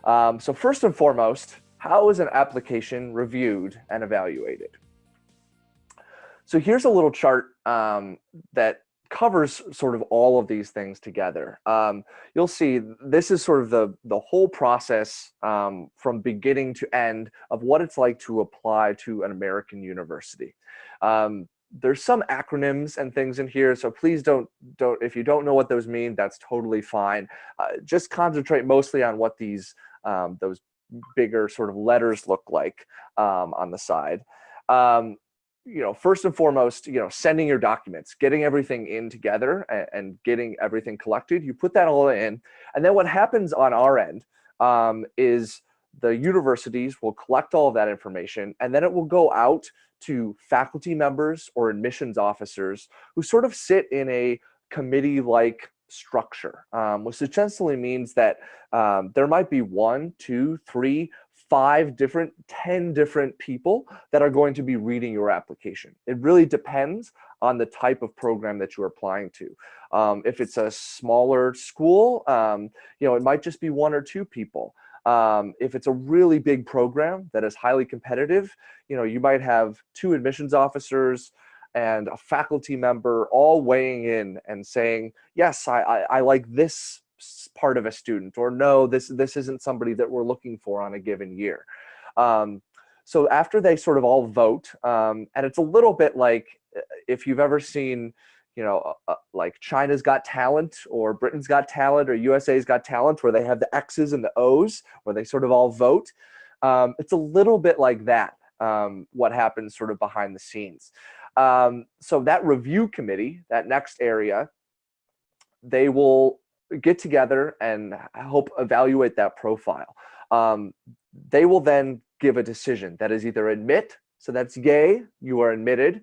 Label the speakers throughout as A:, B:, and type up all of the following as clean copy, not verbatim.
A: So first and foremost, how is an application reviewed and evaluated? So here's a little chart that covers sort of all of these things together. You'll see this is sort of the whole process from beginning to end of what it's like to apply to an American university. There's some acronyms and things in here, so please don't if you don't know what those mean, that's totally fine. Just concentrate mostly on what those bigger sort of letters look like on the side. First and foremost, sending your documents, getting everything in together and getting everything collected. You put that all in, and then what happens on our end is the universities will collect all of that information, and then it will go out to faculty members or admissions officers who sort of sit in a committee-like structure, which essentially means that there might be 1, 2, 3, 5 different, 10 different people that are going to be reading your application. It really depends on the type of program that you're applying to. If it's a smaller school, it might just be 1 or 2 people. If it's a really big program that is highly competitive, you might have 2 admissions officers and a faculty member all weighing in and saying, yes, I like this part of a student, or no, this isn't somebody that we're looking for on a given year. So after they sort of all vote, and it's a little bit like if you've ever seen, like China's Got Talent or Britain's Got Talent or USA's Got Talent, where they have the X's and the O's, where they sort of all vote. It's a little bit like that, what happens sort of behind the scenes. So that review committee, that next area, they will get together and help evaluate that profile. They will then give a decision that is either admit, so that's yay, you are admitted,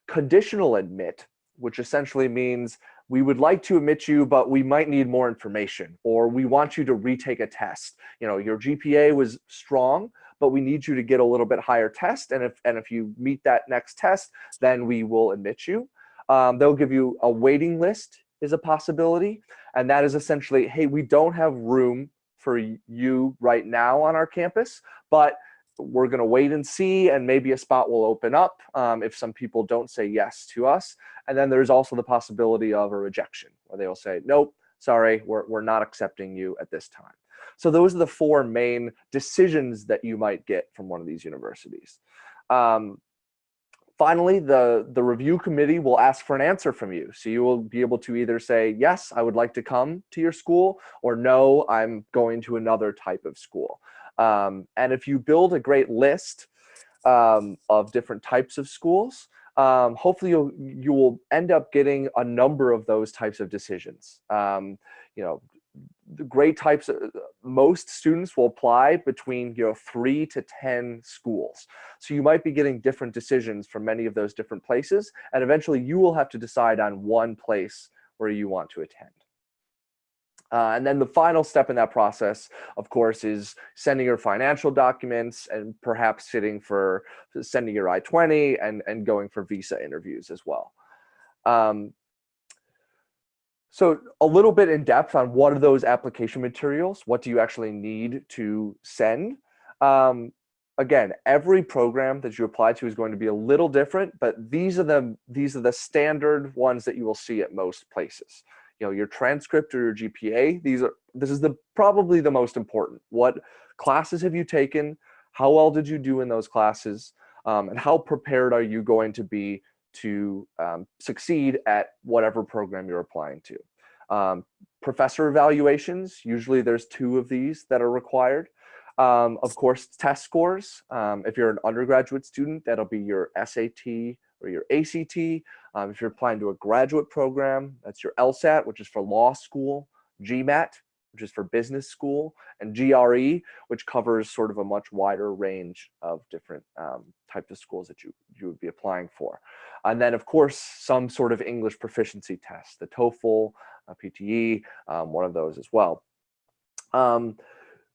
A: conditional admit, which essentially means we would like to admit you, but we might need more information, or we want you to retake a test. Your GPA was strong, but we need you to get a little bit higher test, and if you meet that next test, then we will admit you. They'll give you a waiting list is a possibility, and that is essentially, hey, we don't have room for you right now on our campus, but we're going to wait and see, and maybe a spot will open up if some people don't say yes to us. And then there's also the possibility of a rejection, where they will say, nope, sorry, we're not accepting you at this time. So those are the 4 main decisions that you might get from one of these universities. Finally, the review committee will ask for an answer from you. So you will be able to either say, yes, I would like to come to your school, or no, I'm going to another type of school. And if you build a great list of different types of schools, hopefully you will end up getting a number of those types of decisions. The great types of, most students will apply between 3 to 10 schools. So you might be getting different decisions from many of those different places, and eventually you will have to decide on one place where you want to attend. And then the final step in that process, of course, is sending your financial documents and perhaps sending your I-20 and going for visa interviews as well. So a little bit in depth on what are those application materials? What do you actually need to send? Again, every program that you apply to is going to be a little different, but these are the standard ones that you will see at most places. Your transcript or your GPA, this is probably the most important. What classes have you taken? How well did you do in those classes? And how prepared are you going to be to succeed at whatever program you're applying to? Professor evaluations, usually there's 2 of these that are required. Of course, test scores. If you're an undergraduate student, that'll be your SAT or your ACT. If you're applying to a graduate program, that's your LSAT, which is for law school, GMAT, which is for business school, and GRE, which covers sort of a much wider range of different types of schools that you would be applying for. And then, of course, some sort of English proficiency test, the TOEFL, PTE, one of those as well.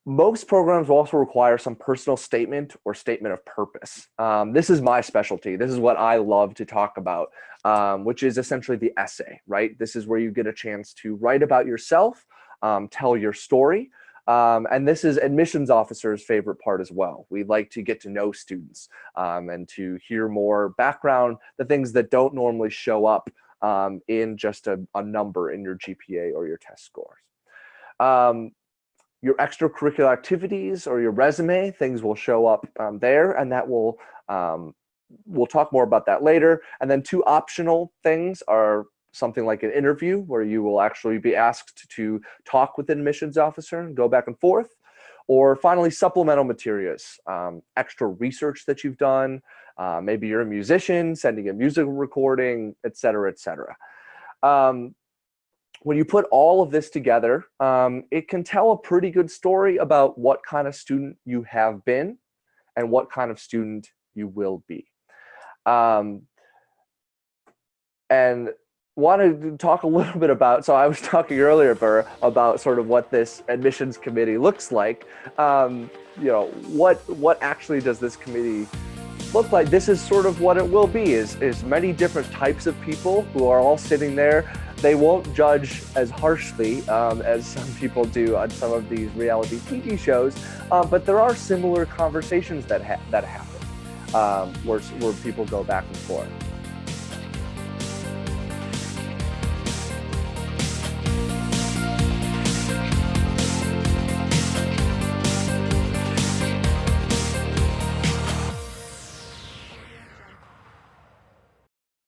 A: Most programs will also require some personal statement or statement of purpose. This is my specialty. This is what I love to talk about, which is essentially the essay, right? This is where you get a chance to write about yourself, tell your story. And this is admissions officers' favorite part as well. We like to get to know students and to hear more background, the things that don't normally show up in just a number in your GPA or your test scores. Your extracurricular activities or your resume, things will show up there, and that will, we'll talk more about that later. And then 2 optional things are something like an interview where you will actually be asked to talk with an admissions officer and go back and forth. Or finally, supplemental materials, extra research that you've done. Maybe you're a musician, sending a musical recording, et cetera, et cetera. When you put all of this together, it can tell a pretty good story about what kind of student you have been and what kind of student you will be. And wanted to talk a little bit about, so I was talking earlier, Burr, about sort of what this admissions committee looks like. You know, what actually does this committee look like? This is sort of what it will be, is many different types of people who are all sitting there. They won't judge as harshly as some people do on some of these reality TV shows, but there are similar conversations that happen where people go back and forth.